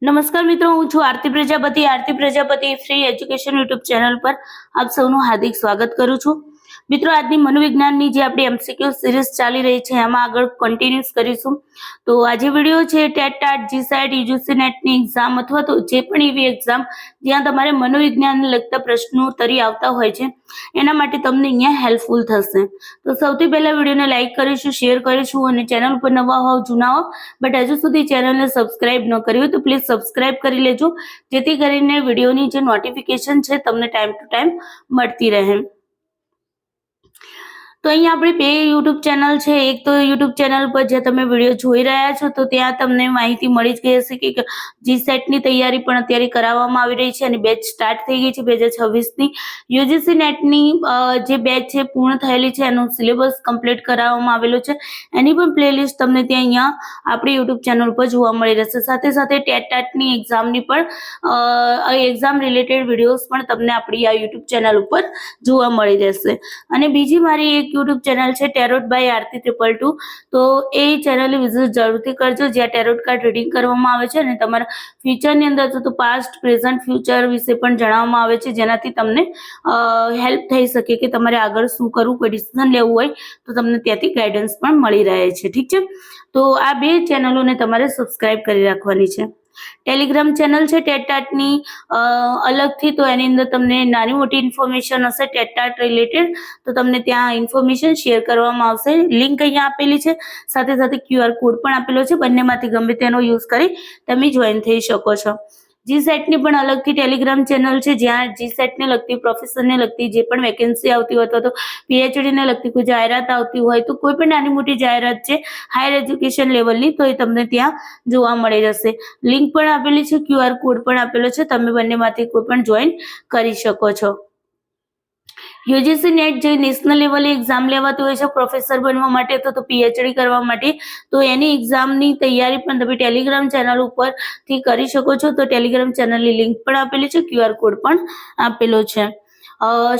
નમસ્કાર મિત્રો, હું છું Aarti Prajapati free education YouTube channel પર આપ સૌનું હાર્દિક સ્વાગત કરું છું. મિત્રો, આજની મનોવિજ્ઞાનની જે આપણી એમસીક્યુ સિરીઝ ચાલી રહી છે એમાં આગળ કન્ટિન્યુઅસ કરીશું. તો આજે વિડીયો છે ટેટ ટાટ જીસેટ યુજીસી નેટની એક્ઝામ અથવા તો જે પણ એવી એક્ઝામ જ્યાં તમારે મનોવિજ્ઞાનને લગતા પ્રશ્નોત્તરી આવતા હોય છે એના માટે તમને અહીંયા હેલ્પફુલ થશે. તો સૌથી પહેલા વિડીયોને લાઈક કરીશું, શેર કરીશું અને ચેનલ પર નવા હોવ જૂના હો બટ હજુ સુધી ચેનલને સબસ્ક્રાઇબ ન કરી હોય તો પ્લીઝ સબસ્ક્રાઇબ કરી લેજો, જેથી કરીને વિડીયોની જે નોટિફિકેશન છે તમને ટાઈમ ટુ ટાઈમ મળતી રહે. તો અહીંયા આપણી બે યુટ્યુબ ચેનલ છે. એક તો યુટ્યુબ ચેનલ પર જે તમે વિડીયો જોઈ રહ્યા છો તો ત્યાં તમને માહિતી મળી જ ગઈ હશે કે જીસેટની તૈયારી પણ અત્યારે કરાવવામાં આવી રહી છે અને બેચ સ્ટાર્ટ થઈ ગઈ છે 2026ની. યુજીસી નેટની જે બેચ છે પૂર્ણ થયેલી છે, એનો સિલેબસ કમ્પ્લીટ કરાવવામાં આવેલો છે. એની પણ પ્લેલિસ્ટ તમને ત્યાં અહીંયા આપણી યુટ્યુબ ચેનલ પર જોવા મળી રહેશે. સાથે સાથે ટેટ ટાટની એક્ઝામની પણ એક્ઝામ રિલેટેડ વિડીયોઝ પણ તમને આપણી આ યુટ્યુબ ચેનલ ઉપર જોવા મળી રહેશે. અને બીજી મારી એક યુટ્યુબ ચેનલ છે ટેરોટ બાય આરતી 222. તો એ ચેનલની વિઝિટ જરૂરથી કરજો, જ્યાં ટેરોટ કાર્ડ રીડિંગ કરવામાં આવે છે અને તમારા ફ્યુચરની અંદર તો પાસ્ટ પ્રેઝન્ટ ફ્યુચર વિશે પણ જણાવવામાં આવે છે, જેનાથી તમને હેલ્પ થઈ શકે કે તમારે આગળ શું કરવું, કોઈ ડિસિઝન લેવું હોય તો તમને ત્યાંથી ગાઈડન્સ પણ મળી રહે છે. ઠીક છે, તો આ બે ચેનલોને તમારે સબસ્ક્રાઇબ કરી રાખવાની છે. ટેલિગ્રામ ચેનલ છે ટેટ ટાટની અલગથી, તો એની અંદર તમને નાની મોટી ઇન્ફોર્મેશન હશે ટેટ ટાટ રિલેટેડ, તો તમને ત્યાં ઇન્ફોર્મેશન શેર કરવામાં આવશે. લિંક અહીંયા આપેલી છે, સાથે સાથે QR કોડ પણ આપેલો છે. બંનેમાંથી ગમે તેનો યુઝ કરી તમે જોઈન થઈ શકો છો. જીસેટની પણ અલગથી ટેલિગ્રામ ચેનલ છે, જ્યાં જીસેટને લગતી, પ્રોફેસરને લગતી જે પણ વેકેન્સી આવતી હોય અથવા તો PhDને લગતી કોઈ જાહેરાત આવતી હોય તો કોઈ પણ નાની મોટી જાહેરાત છે હાયર એજ્યુકેશન લેવલની, તો એ તમને ત્યાં જોવા મળી જશે. લિંક પણ આપેલી છે, QR કોડ પણ આપેલો છે, તમે બંનેમાંથી કોઈ પણ જોઈન કરી શકો છો. યુજીસી નેટ જે નેશનલ લેવલે એક્ઝામ લેવાતી હોય છે પ્રોફેસર બનવા માટે તો PhD કરવા માટે, તો એની એક્ઝામની તૈયારી પણ તમે ટેલિગ્રામ ચેનલ ઉપરથી કરી શકો છો. તો ટેલિગ્રામ ચેનલની લિંક પણ આપેલી છે, QR કોડ પણ આપેલો છે.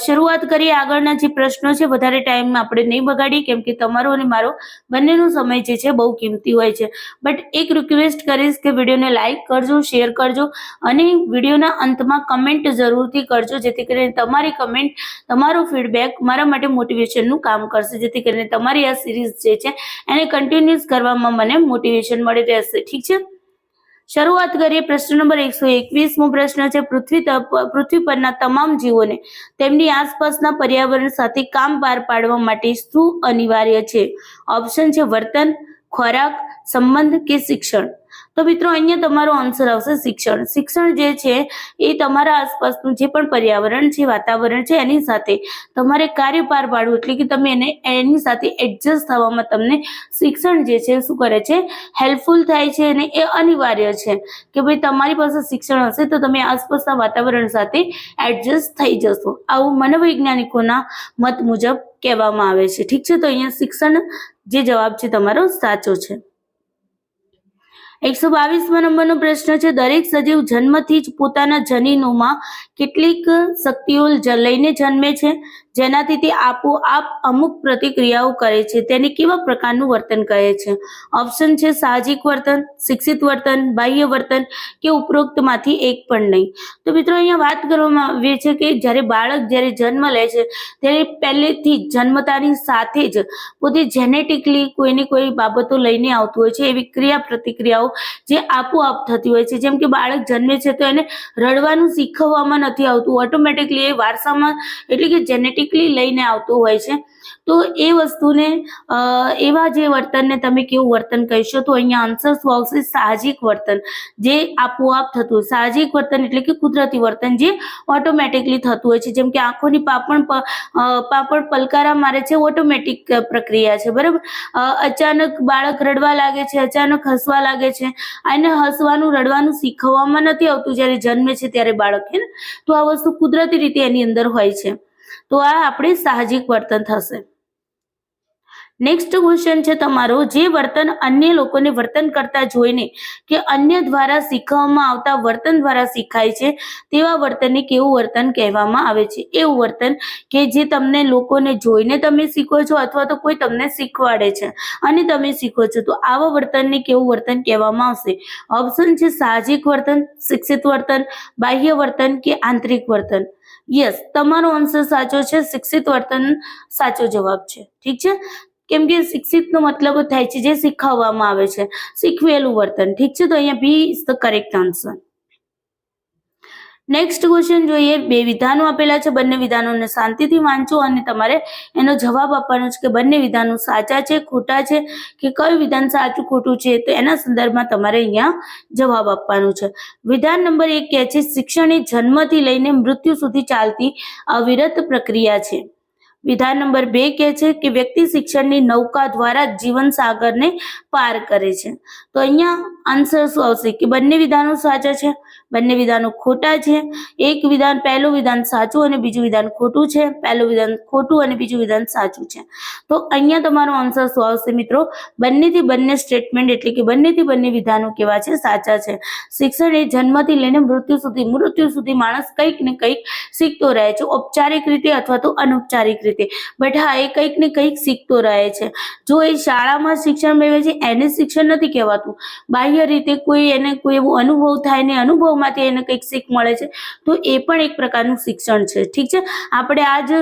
શરૂઆત કરીએ. આગળના જે પ્રશ્નો છે વધારે ટાઈમ આપણે નહીં બગાડીએ, કેમ કે તમારો અને મારો બંનેનો સમય જે છે બહુ કિંમતી હોય છે. બટ એક રિક્વેસ્ટ કરીશ કે વિડીયોને લાઈક કરજો, શેર કરજો અને વિડીયોના અંતમાં કમેન્ટ જરૂરથી કરજો, જેથી કરીને તમારી કમેન્ટ, તમારો ફીડબેક મારા માટે મોટિવેશનનું કામ કરશે, જેથી કરીને તમારી આ સિરીઝ જે છે એને કન્ટિન્યુઅસ કરવામાં મને મોટિવેશન મળી રહેશે. ઠીક છે, શરૂઆત કરીએ. પ્રશ્ન નંબર 121મો પ્રશ્ન છે, પૃથ્વી પરના તમામ જીવોને તેમની આસપાસના પર્યાવરણ સાથે કામ પાર પાડવા માટે શું અનિવાર્ય છે? ઓપ્શન છે વર્તન, ખોરાક, સંબંધ કે શિક્ષણ. તો મિત્રો, અહીંયા તમારો આન્સર આવશે શિક્ષણ. શિક્ષણ જે છે એ તમારા આસપાસનું જે પણ પર્યાવરણ છે, વાતાવરણ છે, એની સાથે તમારે કાર્ય પાર પાડવું, એટલે કે તમે એની સાથે એડજસ્ટ થવામાં તમને શિક્ષણ જે છે શું કરે છે, હેલ્પફુલ થાય છે. અને એ અનિવાર્ય છે કે ભાઈ તમારી પાસે શિક્ષણ હશે તો તમે આસપાસના વાતાવરણ સાથે એડજસ્ટ થઈ જશો, આવું મનોવૈજ્ઞાનિકોના મત મુજબ કહેવામાં આવે છે. ઠીક છે, તો અહીંયા શિક્ષણ જે જવાબ છે તમારો સાચો છે. 122મા નંબરનો પ્રશ્ન છે, દરેક સજીવ જન્મથી જ પોતાના જનીનોમાં કેટલીક શક્તિઓ લઈને જન્મે છે, જેનાથી તે આપોઆપ અમુક પ્રતિક્રિયાઓ કરે છે. તેને કેવા પ્રકારનું વર્તન કહે છે? ઓપ્શન છે સાહજિક વર્તન, શિક્ષિત વર્તન, બાહ્ય વર્તન કે ઉપરોક્તમાંથી એક પણ નહીં. તો મિત્રો, અહીંયા વાત કરવામાં આવી છે કે બાળક જ્યારે જન્મ લે છે ત્યારે પહેલેથી જન્મતાની સાથે જ પોતે જેનેટિકલી કોઈને કોઈ બાબતો લઈને આવતું હોય છે, એવી ક્રિયા પ્રતિક્રિયાઓ જે આપોઆપ થતી હોય છે. જેમ કે બાળક જન્મે છે તો એને રડવાનું શીખવવામાં નથી આવતું, ઓટોમેટિકલી એ વારસામાં એટલે કે જેનેટિકલી લઈને આવતું હોય છે. તો એ વસ્તુને એવા જે વર્તનને તમે કેવું વર્તન કહેશો? તો અહીંયા આન્સર શું આવશે? સાહજિક વર્તન, જે આપોઆપ થતું હોય. સાહજિક વર્તન એટલે કે કુદરતી વર્તન જે ઓટોમેટિકલી થતું હોય છે. જેમ કે આંખોની પાપણ પલકારા મારે છે, ઓટોમેટિક પ્રક્રિયા છે, બરાબર. અચાનક બાળક રડવા લાગે છે, અચાનક હસવા લાગે છે, અને હસવાનું રડવાનું શીખવવામાં નથી આવતું જ્યારે જન્મે છે ત્યારે બાળક, હે ને. તો આ વસ્તુ કુદરતી રીતે એની અંદર હોય છે. તો આ આપણે સાહજિક વર્તન થશે. નેક્સ્ટ ક્વેશ્ચન છે તમારો, જે વર્તન અન્ય લોકોને વર્તન કરતા જોઈને કે અન્ય દ્વારા શીખવવામાં આવતા વર્તન દ્વારા શીખાય છે તેવા વર્તનને કેવું વર્તન કહેવામાં આવે છે? એવું વર્તન કે જે તમને લોકોને જોઈને તમે શીખો છો અથવા તો કોઈ તમને શીખવાડે છે અને તમે શીખો છો, તો આવા વર્તનને કેવું વર્તન કહેવામાં આવશે? ઓપ્શન છે સાહજિક વર્તન, શિક્ષિત વર્તન, બાહ્ય વર્તન કે આંતરિક વર્તન. યસ, તમારો આન્સર સાચો છે. શિક્ષિત વર્તન સાચો જવાબ છે. ઠીક છે, કેમ કે શિક્ષિતનો મતલબ થાય છે જે શીખવવામાં આવે છે, શીખવેલું વર્તન. ઠીક છે, તો અહીંયા B is the correct answer. Next question જોઈએ. બે વિધાનો આપેલા છે, બંને વિધાનોને શાંતિથી વાંચો અને તમારે એનો જવાબ આપવાનો છે કે બંને વિધાનો સાચા છે, ખોટા છે, કે કયું વિધાન સાચું ખોટું છે, તો એના સંદર્ભમાં તમારે અહીંયા જવાબ આપવાનો છે. વિધાન નંબર 1 કહે છે, શિક્ષણ એ જન્મથી લઈને મૃત્યુ સુધી ચાલતી અવિરત પ્રક્રિયા છે. વિધાન નંબર 2 કહે છે કે વ્યક્તિ શિક્ષણની નૌકા દ્વારા જીવન સાગરને પાર કરે છે. તો અહીંયા આન્સર શું આવશે કે બંને વિધાનો સાચા છે, બંને વિધાનો ખોટા છે, એક વિધાન, પહેલું વિધાન સાચું અને બીજું વિધાન ખોટું છે, પહેલું વિધાન ખોટું અને બીજું વિધાન સાચું છે. તો અહીંયા તમારો આન્સર શું આવશે મિત્રો? બંનેથી બંને સ્ટેટમેન્ટ એટલે કે બંનેથી બંને વિધાનો કેવા છે? સાચા છે. શિક્ષણ એ જન્મથી લઈને મૃત્યુ સુધી માણસ કંઈક ને કંઈક શીખતો રહે છે, ઔપચારિક રીતે અથવા તો અનૌપચારિક રીતે, બટ હા, એ કંઈક ને કંઈક શીખતો રહે છે. જો એ શાળામાં શિક્ષણ મેળવે છે એને શિક્ષણ નથી કહેવાતું. બાહ્ય રીતે કોઈ એને કોઈ એવો અનુભવ થાય ને અનુભવમાંથી એને કંઈક શીખ મળે છે તો એ પણ એક પ્રકારનું શિક્ષણ છે. ઠીક છે, આપણે આજ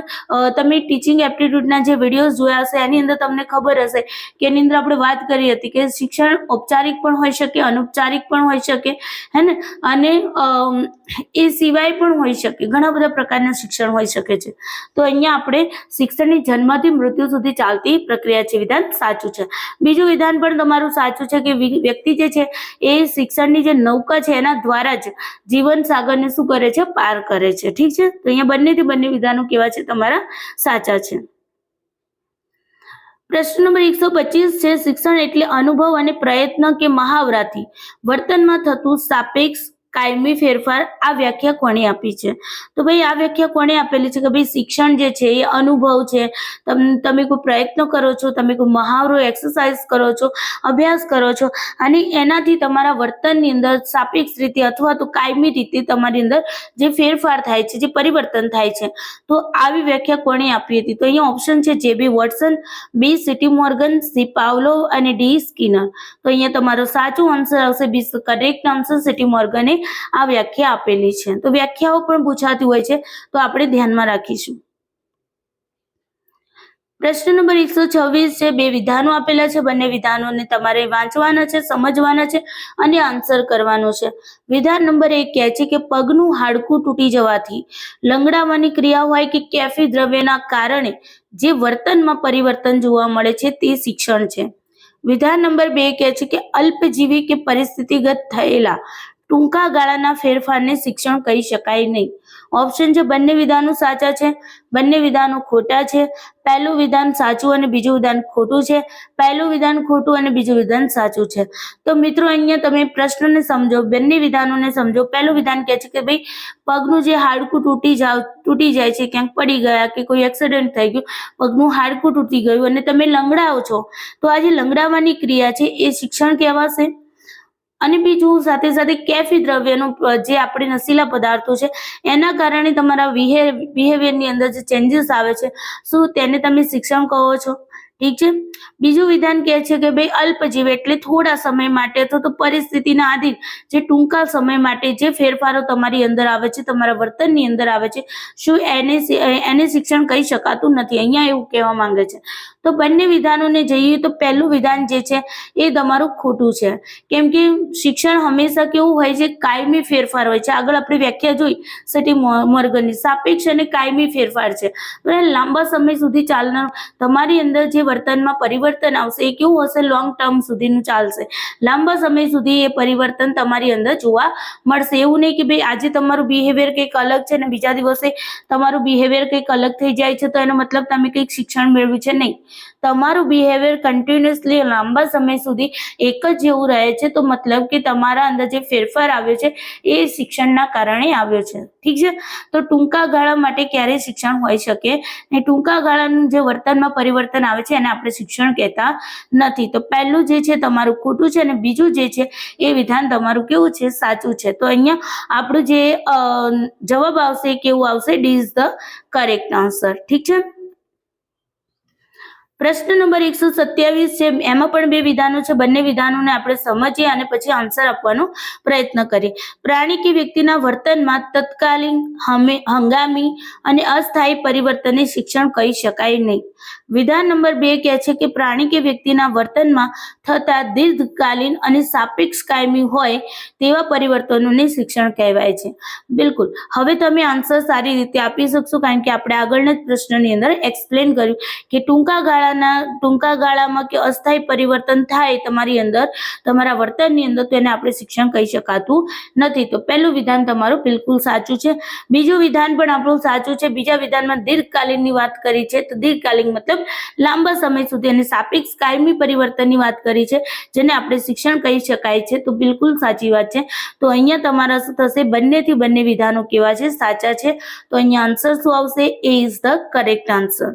તમે ટીચિંગ એપ્ટિટ્યૂડના જે વિડીયોઝ જોયા હશે એની અંદર તમને ખબર હશે કે એની અંદર આપણે વાત કરી હતી કે શિક્ષણ ઔપચારિક પણ હોઈ શકે, અનૌપચારિક પણ હોઈ શકે, હે ને, અને એ સિવાય પણ હોઈ શકે, ઘણા બધા પ્રકારના શિક્ષણ હોઈ શકે છે. તો અહીંયા આપણે શિક્ષણની જન્મથી મૃત્યુ સુધી ચાલતી પ્રક્રિયા છે, વિધાન સાચું છે. બીજું વિધાન પણ તમારું સાચું છે કે વ્યક્તિ જે છે એ શિક્ષણની જે નૌકા છે એના દ્વારા જ જીવન સાગરને શું કરે છે? પાર કરે છે. ઠીક છે, તો અહીંયા બંનેથી બંને વિધાનો કેવા છે? તમારા સાચા છે. પ્રશ્ન નંબર 125 છે, શિક્ષણ એટલે અનુભવ અને પ્રયત્ન કે મહાવરાથી વર્તનમાં થતું સાપેક્ષ કાયમી ફેરફાર. આ વ્યાખ્યા કોણે આપી છે? તો ભાઈ આ વ્યાખ્યા કોણે આપેલી છે કે ભાઈ શિક્ષણ જે છે એ અનુભવ છે, તમે કોઈ પ્રયત્ન કરો છો, તમે કોઈ મહાવરો એક્સરસાઇઝ કરો છો, અભ્યાસ કરો છો અને એનાથી તમારા વર્તનની અંદર સાપેક્ષ રીતે અથવા તો કાયમી રીતે તમારી અંદર જે ફેરફાર થાય છે, જે પરિવર્તન થાય છે. તો આવી વ્યાખ્યા કોણે આપી હતી? તો અહીંયા ઓપ્શન છે જે બી વોટસન, બી સીટી મોર્ગન, સી પાવલોવ અને ડી સ્કિનર. તો અહીંયા તમારો સાચો આન્સર આવશે બી કરેક્ટ આન્સર, સીટી મોર્ગને આ વ્યાખ્યા આપેલી છે. તો વ્યાખ્યાઓ પણ પૂછાતી હોય છે તો આપણે ધ્યાનમાં રાખીશું. પ્રશ્ન નંબર 126 છે, બે વિધાનો આપેલા છે, બંને વિધાનોને તમારે વાંચવાના છે, સમજવાના છે અને આન્સર કરવાનો છે. વિધાન નંબર 1 કહે છે કે પગનું હાડકું તૂટી જવાથી લંગડાવાની ક્રિયા હોય કે કેફી દ્રવ્યના કારણે જે વર્તનમાં પરિવર્તન જોવા મળે છે તે શિક્ષણ છે. વિધાન નંબર 2 કહે છે કે અલ્પજીવી કે પરિસ્થિતિગત થયેલા ટૂંકા ગાળાના ફેરફારને શિક્ષણ કહી શકાય નહીં. ઓપ્શન છે બંને વિધાનો સાચા છે, બંને વિધાનો ખોટા છે, પહેલું વિધાન સાચું અને બીજું વિધાન ખોટું છે, પહેલું વિધાન ખોટું અને બીજું વિધાન સાચું છે. તો મિત્રો અહીંયા તમે પ્રશ્નને સમજો, બંને વિધાનોને સમજો. પહેલું વિધાન કહે છે કે ભાઈ પગનું જે હાડકું તૂટી જાય છે, ક્યાંક પડી ગયા કે કોઈ એક્સિડન્ટ થઈ ગયું, પગનું હાડકું તૂટી ગયું અને તમે લંગડાઓ છો, તો આ જે લંગડાવાની ક્રિયા છે એ શિક્ષણ કહેવાશે. અને બીજું સાથે સાથે કેફી દ્રવ્યનું જે આપણે નશીલા પદાર્થો છે એના કારણે તમારા બિહેવિયરની અંદર જે ચેન્જીસ આવે છે, શું તેને તમે શિક્ષણ કહો છો? ઠીક છે. બીજું વિધાન કહે છે કે ભાઈ અલ્પજીવી એટલે થોડા સમય માટે અથવા તો પરિસ્થિતિના આધીન જે ટૂંકા સમય માટે જે ફેરફારો તમારી અંદર આવે છે, તમારા વર્તનની અંદર આવે છે, શું એને શિક્ષણ કહી શકાતું નથી? અહીંયા એવું કહેવા માંગે છે. તો બંને વિધાનોને જઈએ તો પહેલું વિધાન જે છે એ તમારું ખોટું છે, કેમ કે શિક્ષણ હંમેશા કેવું હોય છે? કાયમી ફેરફાર હોય છે. આગળ આપણે વ્યાખ્યા જોઈ સીટી મોર્ગનની, સાપેક્ષ અને કાયમી ફેરફાર છે. લાંબા સમય સુધી ચાલનાર તમારી અંદર જે વર્તનમાં પરિવર્તન આવશે એ કેવું હશે? લોંગ ટર્મ સુધીનું ચાલશે, લાંબા સમય સુધી એ પરિવર્તન તમારી અંદર જોવા મળશે. એવું નહીં કે ભાઈ આજે તમારું બિહેવિયર કંઈક અલગ છે ને બીજા દિવસે તમારું બિહેવિયર કંઈક અલગ થઈ જાય છે તો એનો મતલબ તમે કંઈક શિક્ષણ મેળવ્યું છે, નહીં. તમારું બિહેવિયર કન્ટિન્યુઅસલી લાંબા સમય સુધી એક જ જેવું રહે છે, તો મતલબ કે તમારા અંદર જે ફેરફાર આવ્યો છે એ શિક્ષણના કારણે આવ્યો છે. ઠીક છે. તો ટૂંકા ગાળા માટે ક્યારેય શિક્ષણ હોઈ શકે ને ટૂંકા ગાળાનું જે વર્તનમાં પરિવર્તન આવે છે એને આપણે શિક્ષણ કહેતા નથી. તો પહેલું જે છે તમારું ખોટું છે અને બીજું જે છે એ વિધાન તમારું કેવું છે, સાચું છે. તો અહીંયા આપણું જે જવાબ આવશે કેવું આવશે, D is the correct answer. ઠીક છે. પ્રશ્ન નંબર 127 છે, એમાં પણ બે વિધાનો છે. બંને વિધાનોને આપણે સમજીએ અને પછી આન્સર આપવાનો પ્રયત્ન કરીએ. પ્રાણી કે વ્યક્તિના વર્તનમાં તત્કાલીન, હંગામી અને અસ્થાયી પરિવર્તનને શિક્ષણ કહી શકાય નહીં. વિધાન નંબર 2 કહે છે કે પ્રાણી કે વ્યક્તિના વર્તનમાં થતા દીર્ઘકાલીન અને સાપેક્ષ કાયમી હોય તેવા પરિવર્તનોને શિક્ષણ કહેવાય છે. બિલકુલ. હવે તમે આન્સર સારી રીતે આપી શકશો, કારણ કે આપણે આગળના જ પ્રશ્નની અંદર એક્સપ્લેન કર્યું કે ટૂંકા ગાળામાં કે અસ્થાયી પરિવર્તન થાય તમારી અંદર, તમારા વર્તનની અંદર, તો એને આપણે શિક્ષણ કહી શકાતું નથી. તો પહેલું વિધાન તમારું બિલકુલ સાચું છે. બીજું વિધાન પણ આપણું સાચું છે. બીજા વિધાનમાં દીર્ઘકાલીનની વાત કરી છે, તો દીર્ઘકાલીન મતલબ લાંબા સમય સુધી, અને સાપેક્ષ કાયમી પરિવર્તનની વાત કરી છે જેને આપણે શિક્ષણ કહી શકાય છે. તો બિલકુલ સાચી વાત છે. તો અહીંયા તમારા શું થશે, બંનેથી બંને વિધાનો કેવા છે, સાચા છે. તો અહીંયા આન્સર શું આવશે, એ ઇઝ ધ કરેક્ટ આન્સર.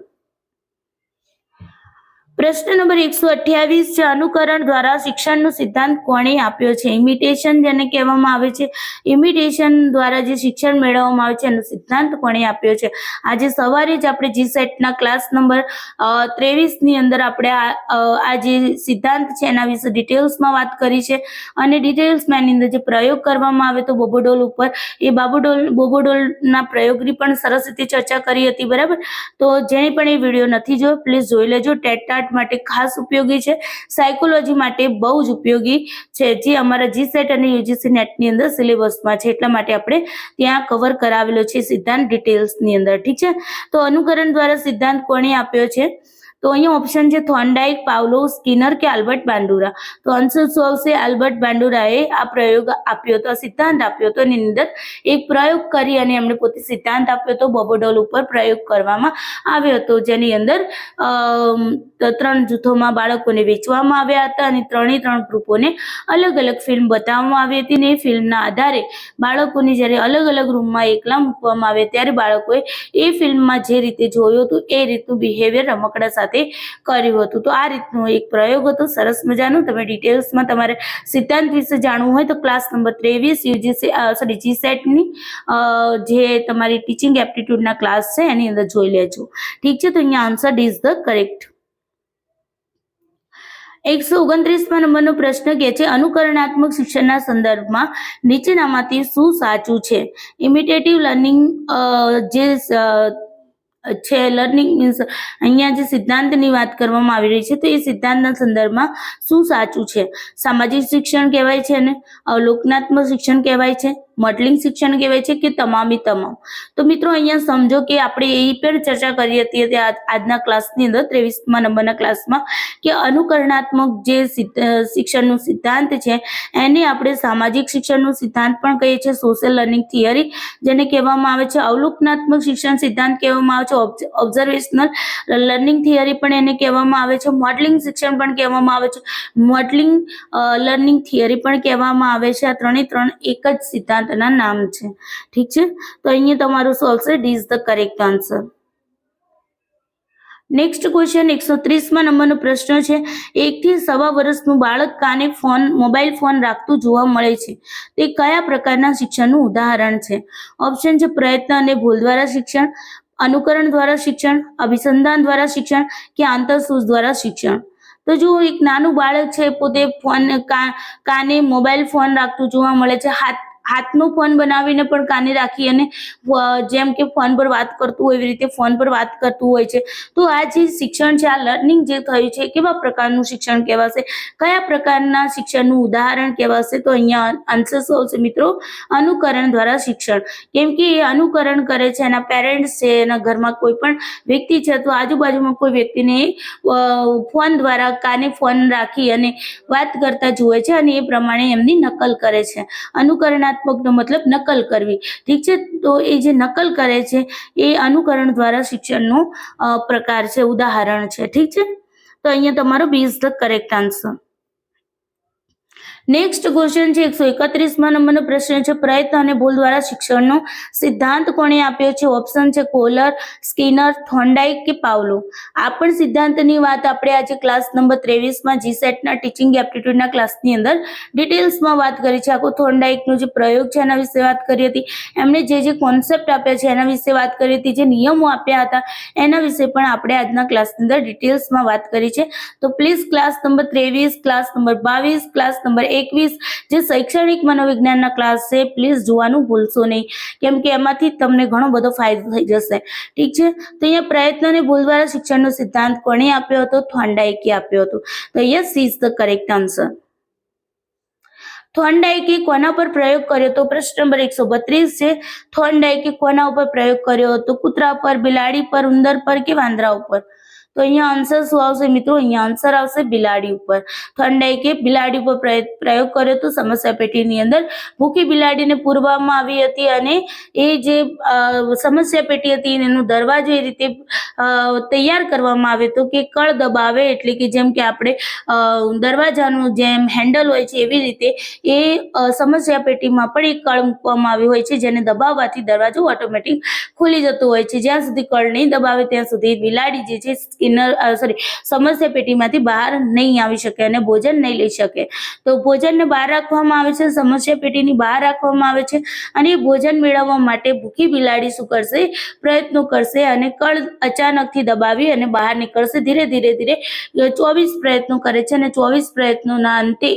પ્રશ્ન નંબર 128 છે, અનુકરણ દ્વારા શિક્ષણનો સિદ્ધાંત કોણે આપ્યો છે? ઇમિટેશન જેને કહેવામાં આવે છે, ઇમિટેશન દ્વારા જે શિક્ષણ મેળવવામાં આવે છે એનો સિદ્ધાંત કોણે આપ્યો છે? આજે સવારે જ આપણે જીસેટના ક્લાસ નંબર 23 ની અંદર આપણે આ જે સિદ્ધાંત છે એના વિશે ડિટેલ્સમાં વાત કરી છે, અને ડિટેલ્સમાં એની અંદર જે પ્રયોગ કરવામાં આવે તો બોબોડોલ ઉપર, એ બોબોડોલના પ્રયોગની પણ સરસ રીતે ચર્ચા કરી હતી. બરાબર. તો જેને પણ એ વિડીયો નથી જોયો પ્લીઝ જોઈ લેજો. ટેટ માટે ખાસ ઉપયોગી છે, સાયકોલોજી માટે બહુ જ ઉપયોગી છે, જે અમારા જીસેટ અને યુજીસી નેટની અંદર સિલેબસમાં છે, એટલા માટે આપણે ત્યાં કવર કરાવેલો છે સિદ્ધાંત ડિટેલ્સની અંદર. ઠીક છે. તો અનુકરણ દ્વારા સિદ્ધાંત કોણે આપ્યો છે? તો અહીંયા ઓપ્શન છે થોર્નડાઇક, પાવલોવ, સ્કિનર કે આલ્બર્ટ બાંડુરા. તો આન્સર શું આવશે? આલ્બર્ટ બાંડુરાએ આ પ્રયોગ આપ્યો હતો, સિદ્ધાંત આપ્યો હતો. એની અંદર એક પ્રયોગ કરી અને એમણે પોતે સિદ્ધાંત આપ્યો હતો. બોબોડોલ ઉપર પ્રયોગ કરવામાં આવ્યો હતો, જેની અંદર 3 જૂથોમાં બાળકોને વેચવામાં આવ્યા હતા અને 3 ગ્રુપોને અલગ અલગ ફિલ્મ બતાવવામાં આવી હતી. ને એ ફિલ્મના આધારે બાળકોને જ્યારે અલગ અલગ રૂમમાં એકલા મૂકવામાં આવે ત્યારે બાળકોએ એ ફિલ્મમાં જે રીતે જોયું હતું એ રીતનું બિહેવિયર રમકડા સાથે કર્યું હતું. તો આ રીતનો એક પ્રયોગ હતો, સરસ મજાનો. તમે ડિટેલ્સમાં તમારે સિદ્ધાંત વિશે જાણવું હોય તો ક્લાસ નંબર 23 જીસેટની જે તમારી ટીચિંગ એપ્ટિટ્યુડના ક્લાસ છે એની અંદર જોઈ લેજો. ઠીક છે. તો અહીંયા આન્સર ઇઝ ધ કરેક્ટ. 129 નંબરનો પ્રશ્ન કહે છે, અનુકરણાત્મક શિક્ષણના સંદર્ભમાં નીચેનામાંથી શું સાચું છે? ઇમિટેટિવ લર્નિંગ જે છે, લર્નિંગ મીન્સ અહીંયા જે સિદ્ધાંતની વાત કરવામાં આવી રહી છે તો એ સિદ્ધાંતના સંદર્ભમાં શું સાચું છે? સામાજિક શિક્ષણ કહેવાય છે અને અવલોકનાત્મક શિક્ષણ કહેવાય છે, મોડલિંગ શિક્ષણ કહેવાય છે કે તમામી તમામ? તો મિત્રો અહીંયા સમજો કે આપણે એ પણ ચર્ચા કરી હતી આજના ક્લાસની અંદર 23મા નંબરના ક્લાસમાં, કે અનુકરણાત્મક જે શિક્ષણનું સિદ્ધાંત છે એને આપણે સામાજિક શિક્ષણનું સિદ્ધાંત પણ કહીએ છીએ, સોશિયલ લર્નિંગ થિયરી જેને કહેવામાં આવે છે, અવલોકનાત્મક શિક્ષણ સિદ્ધાંત કહેવામાં આવે છે, ઓબ્ઝર્વેશનલ લર્નિંગ થિયરી પણ એને કહેવામાં આવે છે, મોડલિંગ શિક્ષણ પણ કહેવામાં આવે છે, મોડલિંગ લર્નિંગ થિયરી પણ કહેવામાં આવે છે. આ 3 એક જ સિદ્ધાંતના નામ છે. ઠીક છે. તો અહીંયા તમારું શું આવશે? D is the correct answer. Next question 130મા નંબરનો પ્રશ્ન છે, 1 થી 1.25 વર્ષનું બાળક કાને મોબાઈલ ફોન રાખતું જોવા મળે છે, તે કયા પ્રકારના શિક્ષણનું ઉદાહરણ છે? ઓપ્શન છે પ્રયત્ન અને ભૂલ દ્વારા શિક્ષણ, અનુકરણ દ્વારા શિક્ષણ, અભિસંધાન દ્વારા શિક્ષણ કે આંતરસૂઝ દ્વારા શિક્ષણ. તો જો એક નાનું બાળક છે પોતે ફોન કાને મોબાઈલ ફોન રાખતું જોવા મળે છે, હાથનો ફોન બનાવીને પણ કાને રાખી અને જેમ કે ફોન પર વાત કરતું હોય એવી રીતે ફોન પર વાત કરતું હોય છે. તો આ જે શિક્ષણ છે, આ લર્નિંગ જે થયું છે, કેવા પ્રકારનું શિક્ષણ કહેવાશે? કયા પ્રકારના શિક્ષણનું ઉદાહરણ કહેવાશે? તો અહીંયા આન્સર શું આવશે મિત્રો? અનુકરણ દ્વારા શિક્ષણ. કેમ કે એ અનુકરણ કરે છે, એના પેરેન્ટ્સ છે, એના ઘરમાં કોઈ પણ વ્યક્તિ છે તો આજુબાજુમાં કોઈ વ્યક્તિને ફોન દ્વારા કાને ફોન રાખી અને વાત કરતા જુએ છે અને એ પ્રમાણે એમની નકલ કરે છે. અનુકરણાત્મક નિષેધાત્મકનો મતલબ નકલ કરવી, ઠીક છે. તો એ જે નકલ કરે છે એ અનુકરણ દ્વારા શિક્ષણનો પ્રકાર છે, ઉદાહરણ છે, ઠીક છે. તો અહીંયા તમારો B is the correct answer. Next question છે 131માં નંબરનો પ્રશ્ન છે, પ્રયત્ન અને ભૂલ દ્વારા શિક્ષણનો સિદ્ધાંત કોણે આપ્યો છે? ઓપ્શન છે કોલર, સ્કિનર, થોર્નડાઇક કે પાવલો. આ પણ સિદ્ધાંતની વાત આપણે આજે ક્લાસ નંબર 23માં જીસેટના ટીચિંગ એપ્ટિટ્યુડના ક્લાસની અંદર ડિટેલ્સમાં વાત કરી છે. આખો થોર્નડાઇકનો જે પ્રયોગ છે એના વિશે વાત કરી હતી, એમણે જે કોન્સેપ્ટ આપ્યા છે એના વિશે વાત કરી હતી, જે નિયમો આપ્યા હતા એના વિશે પણ આપણે આજના ક્લાસની અંદર ડિટેલ્સમાં વાત કરી છે. તો please class number 23, class number 22, class number 21 જે શૈક્ષણિક મનોવિજ્ઞાનના ક્લાસ છે પ્લીઝ જોવાનું ભૂલશો નહીં, કેમ કે એમાંથી તમને ઘણો બધો ફાયદો થઈ જશે, ઠીક છે. તો અહીંયા પ્રયત્ન અને ભૂલ દ્વારા શિક્ષણનો સિદ્ધાંત કોણે આપ્યો હતો? થોર્નડાઇકે આપ્યો હતો. તો અહીંયા C is the correct answer. થોર્નડાઇકે કોના પર પ્રયોગ કર્યો હતો? પ્રશ્ન નંબર 132 છે. થોર્નડાઇકે કોના ઉપર પ્રયોગ કર્યો હતો? કૂતરા પર, બિલાડી પર, ઉંદર પર કે વાંદરા ઉપર? તો અહીંયા આન્સર શું આવશે મિત્રો? અહીંયા આન્સર આવશે બિલાડી ઉપર. થોર્નડાઇકે બિલાડી ઉપર પ્રયોગ કર્યો હતો. સમસ્યા પેટીની અંદર ભૂખી બિલાડીને પૂરવામાં આવી હતી અને એ જે સમસ્યા પેટી હતી એનો દરવાજો એ રીતે તૈયાર કરવામાં આવ્યો હતો કે કળ દબાવે, એટલે કે જેમ કે આપણે દરવાજાનું જેમ હેન્ડલ હોય છે એવી રીતે એ સમસ્યા પેટીમાં પણ એક કળ મૂકવામાં આવી હોય છે, જેને દબાવવાથી દરવાજો ઓટોમેટિક ખુલી જતો હોય છે. જ્યાં સુધી કળ નહીં દબાવે ત્યાં સુધી બિલાડી જે છે સમસ્યા પેટીમાંથી બહાર નહીં આવી શકે અને ભોજન નહીં લઈ શકે. તો ભોજનને બહાર રાખવામાં આવે છે, સમસ્યા પેટીની બહાર રાખવામાં આવે છે અને ભોજન મેળવવા માટે ભૂખી બિલાડી શું કરશે? પ્રયત્નો કરશે અને કળ અચાનકથી દબાવી અને બહાર નીકળશે. ધીરે ધીરે 24 પ્રયત્નો કરે છે અને 24 પ્રયત્નોના અંતે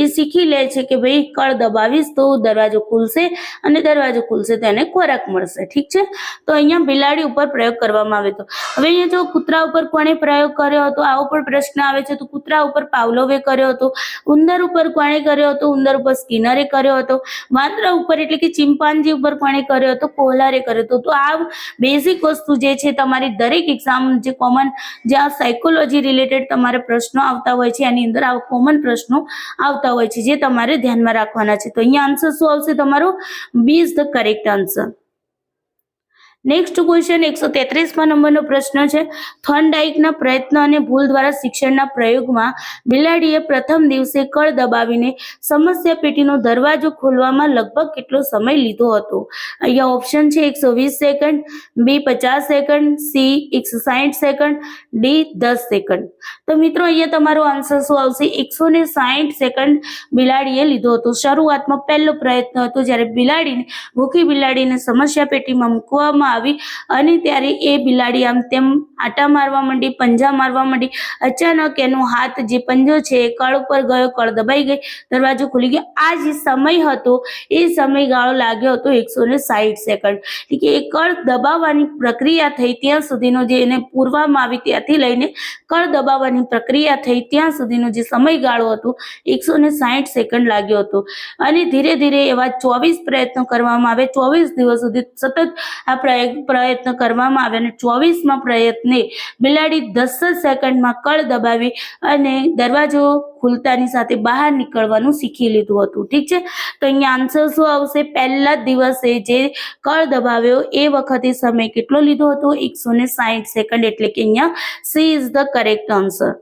એ શીખી લે છે કે ભાઈ કળ દબાવીશ તો દરવાજો ખુલશે અને દરવાજો ખુલશે તો એને ખોરાક મળશે, ઠીક છે. તો અહીંયા બિલાડી ઉપર પ્રયોગ કરવામાં આવ્યો હતો. હવે અહીંયા જો કૂતરા ઉપર કોણે પ્રયોગ કર્યો હતો? આવો પણ પ્રશ્ન આવે છે. તો કૂતરા ઉપર પાવલોવે કર્યો હતો. ઉંદર ઉપર કોણે કર્યો હતો? ઉંદર ઉપર સ્કિનરે કર્યો હતો. વાંદરા ઉપર એટલે કે ચિમ્પાન્જી ઉપર કોણે કર્યો હતો? કોહલરે કર્યો હતો. તો આ બેઝિક વસ્તુ જે છે તમારી દરેક એક્ઝામ જે કોમન જ્યાં સાયકોલોજી રિલેટેડ તમારે પ્રશ્નો આવતા હોય છે એની અંદર આવા કોમન પ્રશ્નો આવતા હોય છે જે તમારે ધ્યાનમાં રાખવાના છે. તો અહીંયા આન્સર શું આવશે તમારો? B is the correct answer. Next question 133માં નંબરનો પ્રશ્ન છે, થોર્નડાઇકના પ્રયત્ન અને ભૂલ દ્વારા શિક્ષણના પ્રયોગમાં બિલાડીએ પ્રથમ દિવસે કળ દબાવીને સમસ્યા પેટીનો દરવાજો ખોલવામાં લગભગ કેટલો સમય લીધો હતો? અહીંયા ઓપ્શન છે 120 સેકન્ડ, બી 50 second, C 160 second, D 10 second. તો મિત્રો અહીંયા તમારો આન્સર શું આવશે? 160 સેકન્ડ બિલાડીએ લીધો હતો. શરૂઆતમાં પહેલો પ્રયત્ન હતો જ્યારે ભૂખી બિલાડીને સમસ્યા પેટીમાં મૂકવામાં આવી અને ત્યારે એ બિલાડી આમ તેમ આટા મારવા માંડી, પંજા મારવા માંડી. અચાનક એનો હાથ જે પંજો છે એ કળ ઉપર ગયો, કળ દબાઈ ગઈ, દરવાજો ખુલી ગયો. આ જે સમય હતો એ સમયગાળો લાગ્યો હતો 160 સેકન્ડ. એટલે કે એ કળ દબાવવાની પ્રક્રિયા થઈ ત્યાં સુધીનો જે એને પૂરવામાં આવી ત્યાંથી લઈને કળ દબાવવાની પ્રક્રિયા થઈ ત્યાં સુધીનો જે સમયગાળો હતો 160 સેકન્ડ લાગ્યો હતો. અને ધીરે ધીરે એવા 24 પ્રયત્નો કરવામાં આવે. 24 દિવસ સુધી સતત આ પ્રયત્ન કરવામાં આવે અને 24માં પ્રયત્ને બિલાડી 10 સેકન્ડમાં કળ દબાવી અને દરવાજો ખુલતાની સાથે બહાર નીકળવાનું શીખી લીધું હતું, ઠીક છે. તો અહીંયા આન્સર શું આવશે? પહેલા દિવસે જે કળ દબાવ્યો એ વખતે સમય કેટલો લીધો હતો? 160 સેકન્ડ. એટલે કે અહીંયા C is the correct answer.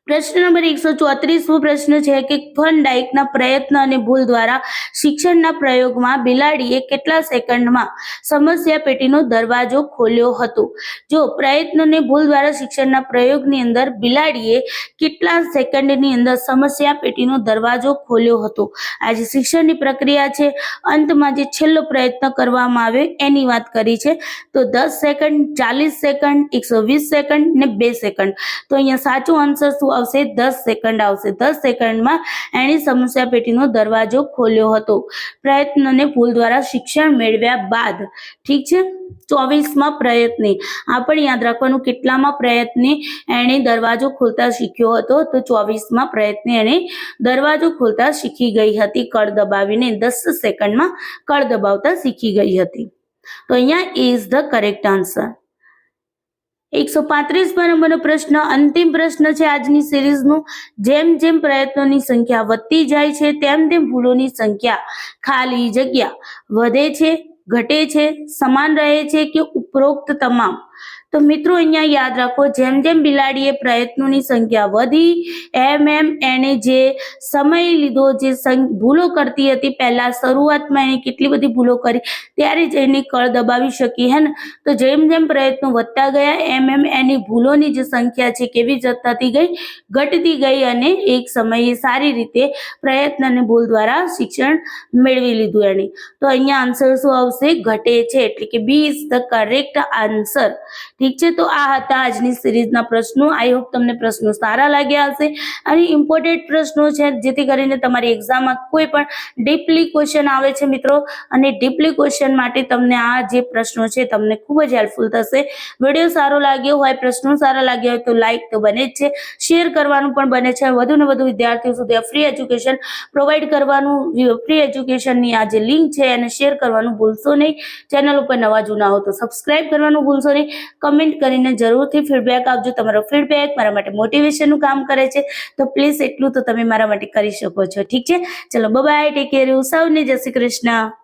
પ્રશ્ન નંબર 134મો પ્રશ્ન છે કે થોર્નડાઇકના પ્રયત્ન અને ભૂલ દ્વારા શિક્ષણના પ્રયોગમાં બિલાડીએ કેટલા સેકન્ડમાં સમસ્યા પેટીનો દરવાજો ખોલ્યો હતો? જો પ્રયત્ન અને ભૂલ દ્વારા શિક્ષણના પ્રયોગની અંદર બિલાડીએ કેટલા સેકન્ડની અંદર સમસ્યા પેટીનો દરવાજો ખોલ્યો હતો? આ જે શિક્ષણની પ્રક્રિયા છે અંતમાં જે છેલ્લો પ્રયત્ન કરવામાં આવ્યો એની વાત કરી છે. તો 10 સેકન્ડ, 40 સેકન્ડ, 120 સેકન્ડ ને 2 સેકન્ડ. તો અહીંયા સાચો આન્સર શું આવશે? 10 સેકન્ડ આવશે. 10 સેકન્ડમાં એની સમસ્યા પેટીનો દરવાજો ખોલ્યો હતો પ્રયત્ન અને ભૂલ દ્વારા શિક્ષણ મેળવ્યા બાદ, ઠીક છે. 24માં પ્રયત્ને આ પણ યાદ રાખવાનું કેટલામાં પ્રયત્ને એણે દરવાજો ખોલતા શીખ્યો હતો? તો 24માં પ્રયત્ને એણે દરવાજો ખોલતા શીખી ગઈ હતી. કળ દબાવીને 10 સેકન્ડમાં કળ દબાવતા શીખી ગઈ હતી. તો અહીંયા ઇઝ ધ કરેક્ટ આન્સર. 135 નંબરનો પ્રશ્ન, અંતિમ પ્રશ્ન છે આજની સિરીઝનું. જેમ જેમ પ્રયત્નોની સંખ્યા વધતી જાય છે તેમ તેમ ભૂલોની સંખ્યા ખાલી જગ્યા વધે છે, ઘટે છે, સમાન રહે છે કે ઉપરોક્ત તમામ? તો મિત્રો અહીંયા યાદ રાખો, જેમ જેમ બિલાડીએ પ્રયત્નોની સંખ્યા વધી એમ એને જે સમય લીધો, જે ભૂલો કરતી હતી, પહેલા શરૂઆતમાં એને કેટલી બધી ભૂલો કરી ત્યારે જ એની કળ દબાવી શકી, હે ને? તો જેમ જેમ પ્રયત્નો વધતા ગયા એમ એની ભૂલોની જે સંખ્યા છે કેવી થતી ગઈ, ઘટતી ગઈ, અને એક સમયે સારી રીતે પ્રયત્ન અને ભૂલ દ્વારા શિક્ષણ મેળવી લીધું એણે. તો અહીંયા આન્સર શું આવશે? ઘટે છે, એટલે કે B is the correct answer. ઠીક છે, તો આ હતા આજની સિરીઝના પ્રશ્નો. આઈ હોપ તમને પ્રશ્નો સારા લાગ્યા હશે અને ઇમ્પોર્ટન્ટ પ્રશ્નો છે, જેથી કરીને તમારી એક્ઝામમાં કોઈ પણ ડીપલી ક્વેશ્ચન આવે છે મિત્રો, અને ડીપલી ક્વેશ્ચન માટે તમને આ જે પ્રશ્નો છે તમને ખૂબ જ હેલ્પફુલ થશે. વિડીયો સારો લાગ્યો હોય, પ્રશ્નો સારા લાગ્યા હોય તો લાઈક તો બને જ છે, શેર કરવાનું પણ બને છે. વધુ ને વધુ વિદ્યાર્થીઓ સુધી ફ્રી એજ્યુકેશન પ્રોવાઈડ કરવાનું, ફ્રી એજ્યુકેશનની આ જે લિંક છે એને શેર કરવાનું ભૂલશો નહીં. ચેનલ ઉપર નવા જૂના હો તો સબસ્ક્રાઇબ કરવાનું ભૂલશો નહીં. કમેન્ટ કરીને જરૂરથી ફીડબેક આપજો. તમારો ફીડબેક મારા માટે મોટિવેશનનું કામ કરે છે, તો પ્લીઝ એટલું તો તમે મારા માટે કરી શકો છો. ઠીક છે, ચલો બાય, ટેક કેર, સૌને જય શ્રી કૃષ્ણ.